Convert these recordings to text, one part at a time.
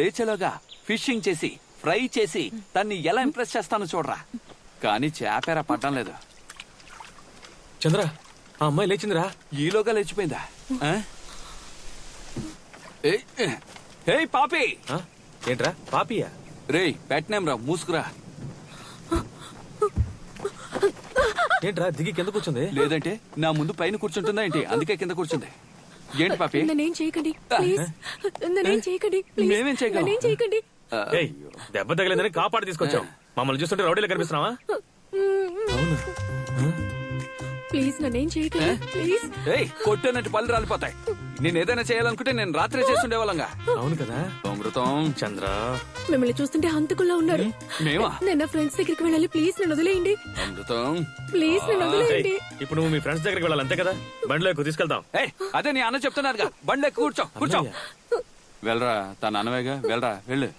లేచలోగా fishing చేసి fry చేసి తన్ని ఎలా ఇంప్రెస్ చేస్తానో చూడరా. కానీ చేపేరా పడ్డం లేదు. చంద్ర, ఆ అమ్మాయి లేచిందిరా. ఈలోగా లేచిపోయిందా? పాపి. ఏంట్రా పాపియా? రేయ్ పెట్టనేం రా, మూసుకురా. ఏంట్రా దిగి కింద కూర్చుంది? లేదంటే నా ముందు పైన కూర్చుంటుందా ఏంటి? అందుకే కింద కూర్చుంది. ఏంటి పాపి? నన్నేం చేయకండి ప్లీజ్. నన్నేం చేయకండి ప్లీజ్. మేమేం చేయగలం? నన్నేం చేయకండి. దెబ్బ తగిలిందని కాపాడి తీసుకొచ్చాం. మమ్మల్ని చూస్తుంటే రౌడీలో కనిపిస్తున్నావా? అవును. ప్లీజ్ నన్నేం చేయకండి ప్లీజ్. కొట్టేనట్టు పళ్ళు రాలిపోతాయి. నేను ఏదైనా చేయాలనుకుంటే నేను రాత్రి చేస్తుండేవాళ్ళంగా. అవును కదా అమృతం. చంద్ర, మిమ్మల్ని చూస్తుంటే హంతకుల్లా ఉన్నారు. మేమా? నేను నా ఫ్రెండ్స్ దగ్గరికి వెళ్ళాలి. ప్లీజ్ నన్ను వదిలేయండి. అమృతం ప్లీజ్ నన్ను వదిలేయండి. ఇప్పుడు నువ్వు మీ ఫ్రెండ్స్ దగ్గరికి వెళ్ళాలి అంతే కదా? బండిలో ఎక్కువ తీసుకెళ్తాం. అదే నీ అన్న చెప్తున్నారుగా, బండి ఎక్కువ కూర్చో. కూర్చో. వెళ్ళరా, తన అన్నవేగా. వెళ్ళరా, వెళ్ళు.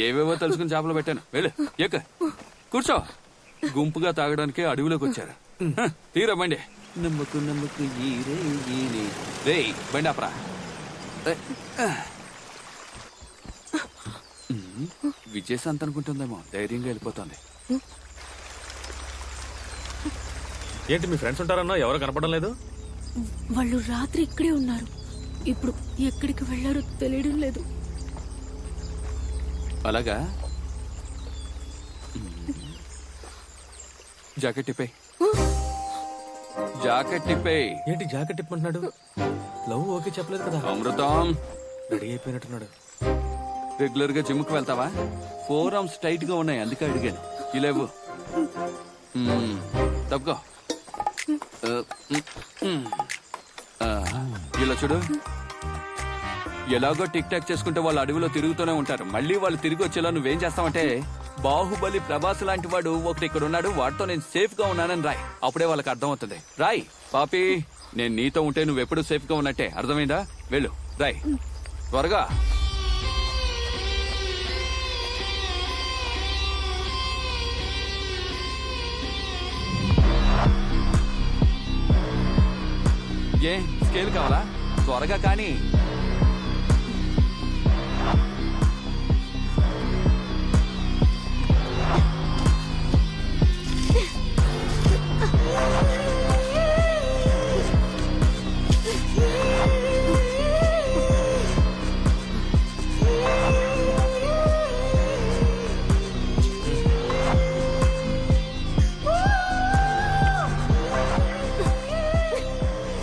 ఏవేవో తెలుసుకుని చేపలు పెట్టాను. వెళ్ళు, ఎక్క కూర్చో. గుంపుగా తాగడానికి అడవిలోకి వచ్చారు. తీరా బండి. నమ్మకు నమ్మకు రే బండి ఆపరా. విజయశాంత్ అనుకుంటుందేమో, ధైర్యంగా వెళ్ళిపోతుంది. ఏంటి మీ ఫ్రెండ్స్ ఉంటారన్నా? ఎవరు కనపడడం లేదు? వాళ్ళు రాత్రి ఇక్కడే ఉన్నారు. ఇప్పుడు ఎక్కడికి వెళ్ళారో తెలియడం లేదు. అలాగా? జాకెట్ టిప్పే. జాకెట్ టిప్పే. ఏంటి జాకెట్ టిప్పమంటున్నాడు? లవ్ ఓకే చెప్పలేదు కదా? అమృతం రెడీ అయిపోయినట్టున్నాడు. రెగ్యులర్ గా జిమ్ కు వెళ్తావా? 4 ఆర్మ్స్ టైట్ గా ఉన్నాయి, అందుకే అడిగాను. ఇలేవు తప్పుకో. ఇలా చూడు. ఎలాగో టిక్ టాక్ చేసుకుంటే వాళ్ళు అడవిలో తిరుగుతూనే ఉంటారు. మళ్ళీ వాళ్ళు తిరిగి వచ్చేలా నువ్వేం చేస్తావంటే, బాహుబలి ప్రభాస్ లాంటి వాడు ఒకటి ఇక్కడ ఉన్నాడు, వాడితో నేను సేఫ్ గా ఉన్నానని రాయ్. అప్పుడే వాళ్ళకి అర్థం అవుతుంది. రాయ్ పాపి, నేను నీతో ఉంటే నువ్వెప్పుడు సేఫ్ గా ఉన్నట్టే. అర్థమైందా? వెళ్ళు, రాయ్ త్వరగా. ఏ స్కేల్ కావాలా? త్వరగా కానీ.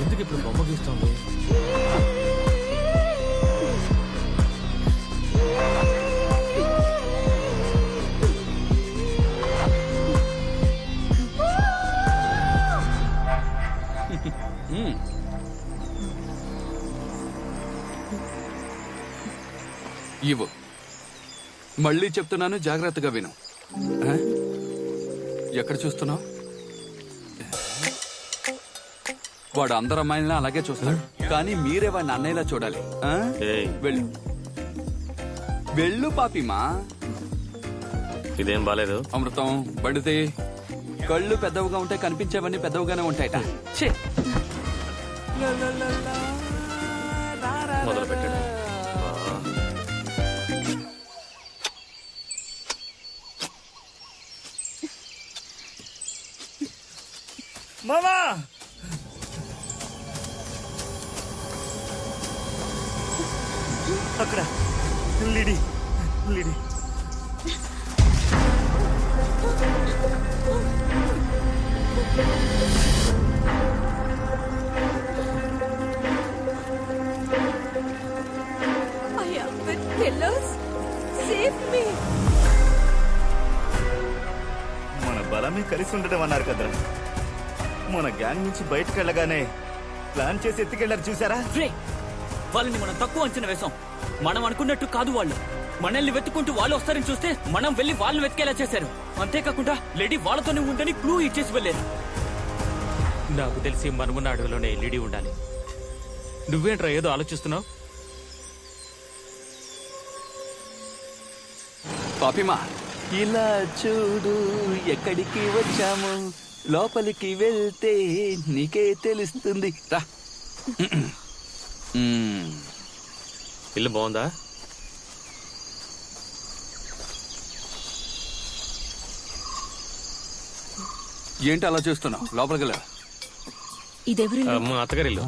ఎందుకు ఇప్పుడు బొమ్మ గీస్తోంది? ఇవ్వు. మళ్ళీ చెప్తున్నాను, జాగ్రత్తగా విను. ఎక్కడ చూస్తున్నావు? వాడు అందరు అమ్మాయిలను అలాగే చూస్తాడు, కానీ మీరే వాడిని అన్నయ్యలా చూడాలి. వెళ్ళు వెళ్ళు పాపిమా. ఇదేం బాలేదు. అమృతం బండితే. కళ్ళు పెద్దవిగా ఉంటాయి, కనిపించేవన్నీ పెద్దవిగానే ఉంటాయట. మొదలు పెట్టండి. మామా, అక్కడ లిడి లిడి. మన బలమే కలిసి ఉండడం అన్నారు కదరా. మన గ్యాంగ్ నుంచి బయటకు వెళ్ళగానే ప్లాన్ చేసి ఎత్తుకెళ్లారు, చూసారా? వాళ్ళని మనం తక్కువ అంచనా వేసాం. మనం అనుకున్నట్టు కాదు వాళ్ళు. మనల్ని వెతుకుంటూ వాళ్ళు వస్తారని చూస్తే మనం వెళ్లి వాళ్ళని వెతికేలా చేశారు. అంతేకాకుండా లేడీ వాళ్ళతోనే ఉందని క్లూ ఇచ్చేసి వెళ్ళారు. నాకు తెలిసి మనమున్న అడవిలోనే లేడీ ఉండాలి. నువ్వేంట్రా ఏదో ఆలోచిస్తున్నావు? పాపిమా, ఇలా చూడు ఎక్కడికి వచ్చాము. లోపలికి వెళ్తే నీకే తెలుస్తుంది. రా. ఇల్లు బాగుందా? ఏంటి అలా చూస్తున్నావు? లోపలికి వెళ్ళా. ఇదెవరి మా అత్తగారి ఇల్లు.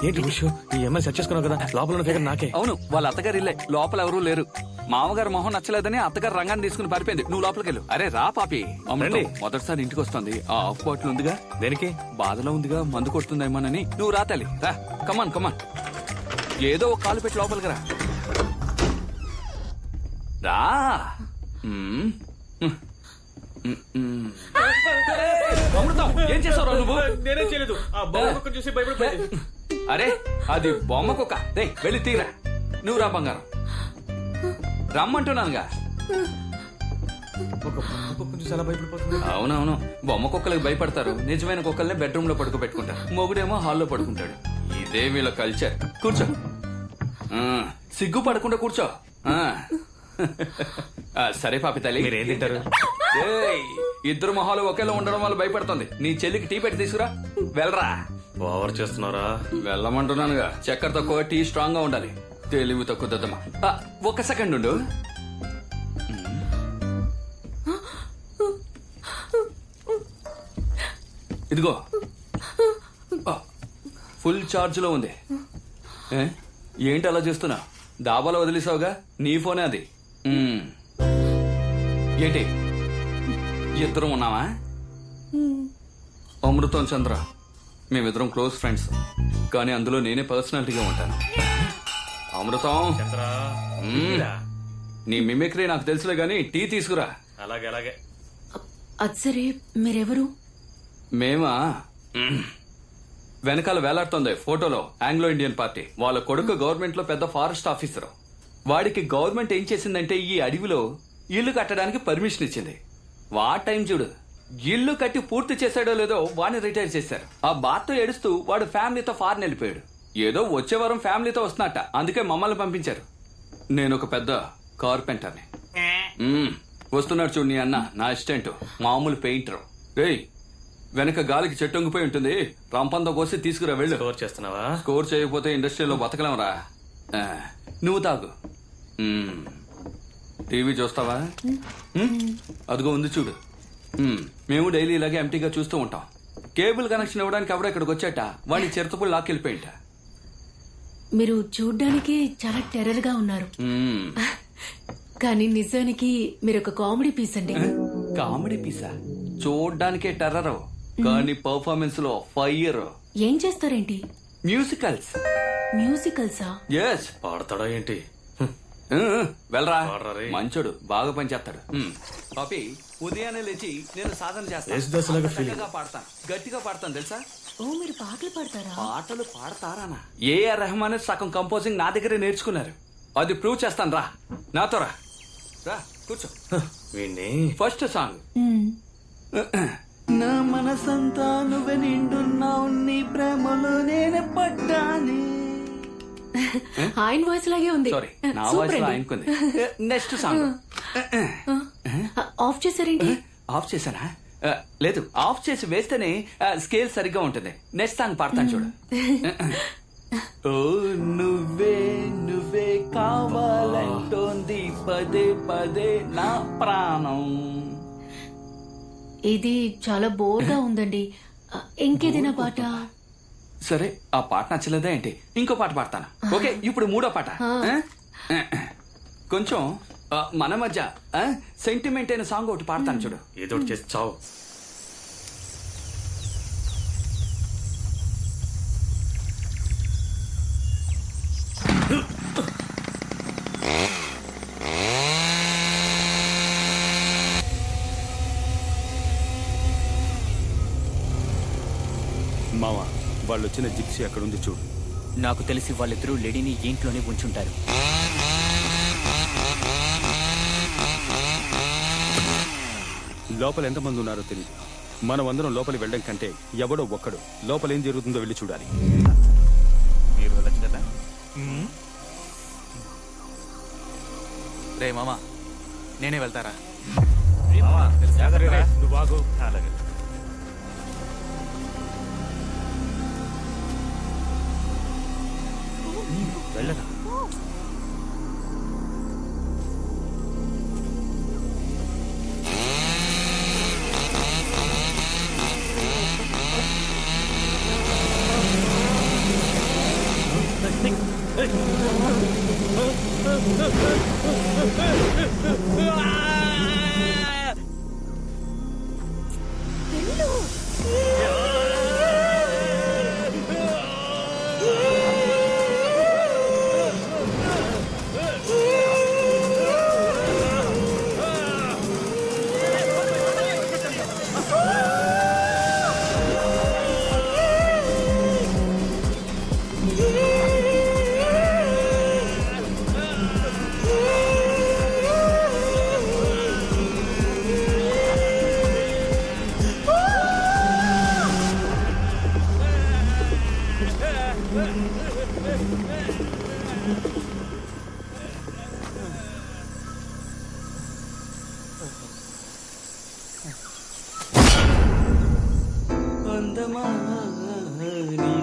ఏంటి విషయం? ఈ అమ్మాయి సెట్ చేసుకున్నావు కదా, లోపల ఉన్న ఫిగర్ నాకే. అవును, వాళ్ళ అత్తగారు ఇల్లే. లోపల ఎవరూ లేరు. మామగారు మొహం నచ్చలేదని అత్తగారు రంగాన్ని తీసుకుని పారిపోయింది. నువ్వు లోపలికి వెళ్ళు. అరే రా పాపి. రండి. మొదటిసారి ఇంటికి వస్తుంది. ఆ ఆఫ్ బాటిల్ ఉందిగా, దేనికి? బాధలో ఉందిగా, మందు కొడుతుందేమోనని. నువ్వు రా తల్లి, రా. కమాన్ కమాన్. ఏదో ఒక కాలు పెట్టి లోపలికి రా. రా. అమృతం, ఏం చేసావు నువ్వు? నేనే చేయలేదు. ఆ బొమ్మ చూసి భయపడిపోయింది. అరే అది బొమ్మ కుక్క. వెళ్ళి తీరా. నువ్వు రా బంగారం, రమ్మంటున్నానుగా. ఒక బొమ్మ కుక్కను చూసి ఎలా భయపడిపోతుంది? అవునవును, బొమ్మ కుక్కలకు భయపడతారు. నిజమైన కుక్కల్ని బెడ్రూమ్ లో పడుకోబెట్టుకుంటారు. మొగుడేమో హాల్లో పడుకుంటాడు. ఇదే వీళ్ళ కల్చర్. కూర్చో. సిగ్గు పడకుండా కూర్చో. సరే పాపి తల్లి, మీరేం తింటారు? ఇద్దరు మొహాలు ఒకేలా ఉండడం వల్ల భయపడుతుంది. నీ చెల్లికి టీ పెట్టి తీసుకురా. వెళ్ళరా. ఓవర్ చేస్తున్నారా? వెళ్ళమంటున్నానుగా. చక్కెర తక్కువ, టీ స్ట్రాంగ్ గా ఉండాలి. తెలివి తక్కువ దద్దమ్మా. ఒక సెకండ్ ఉండు. ఇదిగో ఫుల్ ఛార్జ్ లో ఉంది. ఏంటి అలా చేస్తున్నా? దాబాలో వదిలేసావుగా, నీ ఫోనే అది. ఏంటి ఇద్దరం ఉన్నావా? అమృతం చంద్ర మేమిద్దరం క్లోజ్ ఫ్రెండ్స్, కానీ అందులో నేనే పర్సనాలిటీగా ఉంటాను. అమృతం, నీ మిమిక్రీ నాకు తెలుసులే గాని టీ తీసుకురా. అలాగే అలాగే. అది సరే, మీరెవరు? మేమా? వెనకాల వేలాడుతోంది ఫోటోలో ఆంగ్లో ఇండియన్ పార్టీ. వాళ్ళ కొడుకు గవర్నమెంట్ లో పెద్ద ఫారెస్ట్ ఆఫీసర్. వాడికి గవర్నమెంట్ ఏం చేసిందంటే ఈ అడవిలో ఇల్లు కట్టడానికి పర్మిషన్ ఇచ్చింది. వా టైం చూడు. ఇల్లు కట్టి పూర్తి చేశాడో లేదో వాడిని రిటైర్ చేశారు. ఆ బాధతో ఏడుస్తూ వాడు ఫ్యామిలీతో ఫారెన్ వెళ్ళిపోయాడు. ఏదో వచ్చే వారం ఫ్యామిలీతో వస్తున్నట్ట, అందుకే మమ్మల్ని పంపించారు. నేను ఒక పెద్ద కార్పెంటర్ని. వస్తున్నాడు చూడు నీ అన్న, నా అసిస్టెంట్, మామూలు పెయింటర్. రేయ్, వెనక గాలికి చెట్టు వంగిపోయి ఉంటుంది, రంపంతో కోసి తీసుకురా. వెళ్ళు. స్కోర్ చేస్తున్నావా? స్కోర్ చేయకపోతే ఇండస్ట్రీలో బతకలేమరా. నువ్వు తాగు. టీవీ చూస్తావా? అదిగో ఉంది చూడు. మేము డైలీ ఇలాగే ఎంటీగా చూస్తూ ఉంటాం. కేబుల్ కనెక్షన్ ఇవ్వడానికి ఎవడో ఇక్కడికి వచ్చాట, వాడిని చిరుతపులు లాక్కెళ్ళిపోయింట. మీరు చూడ్డానికి చాలా టెర్రర్ గా ఉన్నారు, కానీ నిజానికి మీరు ఒక కామెడీ పీస్ అండి. కామెడీ పీసా? చూడ్డానికే టెర్రర్, కానీ పర్ఫార్మెన్స్ లో ఫైర్. ఏం చేస్తారేంటి? మ్యూజికల్స్. మ్యూజికల్సా? ఎస్. పాడతాడా ఏంటి? వెళ్ళరా. పాడరా. మంచోడు, బాగా పనిచేస్తాడు. పాపి, ఉదయాన్నే లేచి నేను సాధన యేసుదాసులాగా చేస్తాను. feel. గట్టిగా పాడతాను, గట్టిగా పాడతాను తెలుసా? ఓ, మీరు పాటలు పాడతారా? పాటలు పాడతారానా? ఏఆర్ రెహమాన్ సగం కంపోజింగ్ నా దగ్గరే నేర్చుకున్నారు. అది ప్రూవ్ చేస్తాను. రా నాతో రా. రా కూర్చో. వీణ్ణి ఫస్ట్ సాంగ్. మ్మ్. నా మనసంతా నువ్వే నిండున్నావు, నీ ప్రేమలో నేనే పడ్డాని. ఆయన వాయిస్ లాగే ఉంది. సారీ, నా సూపర్ వాయిస్ అండి. ఆయనకుంది. Next song. ఆఫ్ చేశారేంటి? ఆఫ్ చేశానా? లేదు, ఆఫ్ చేసి వేస్తేనే స్కేల్ సరిగ్గా ఉంటుంది. నెక్స్ట్ సాంగ్ పాడతాను చూడు. ఓ నువ్వే నువ్వే కావాలంటోంది పదే పదే నా ప్రాణం. ఇది చాలా బోర్ గా ఉందండి. ఇంకేదైనా పాట? సరే, ఆ పాట నచ్చలేదా ఏంటి? ఇంకో పాట పాడతాను. ఓకే, ఇప్పుడు మూడో పాట. కొంచెం మన మధ్య సెంటిమెంట్ అయిన సాంగ్ ఒకటి పాడతాను చూడు. ఏదో ఒకటి చేసి చావు. మావా, వాళ్ళు వచ్చిన జిప్సీ అక్కడుంది చూడు. నాకు తెలిసి వాళ్ళిద్దరూ లేడీని ఇంట్లోనే ఉంచుంటారు. లోపల ఎంతమంది ఉన్నారో తెలియదు. మనం అందరం లోపలికి వెళ్ళడం కంటే ఎవడో ఒక్కడు లోపల ఏం జరుగుతుందో వెళ్ళి చూడాలి. మీరు వెళ్ళచ్చు కదా. రే మామా, నేనే వెళ్తారా? నువ్వు బాగు. అలాగే. వెళ్ళరా.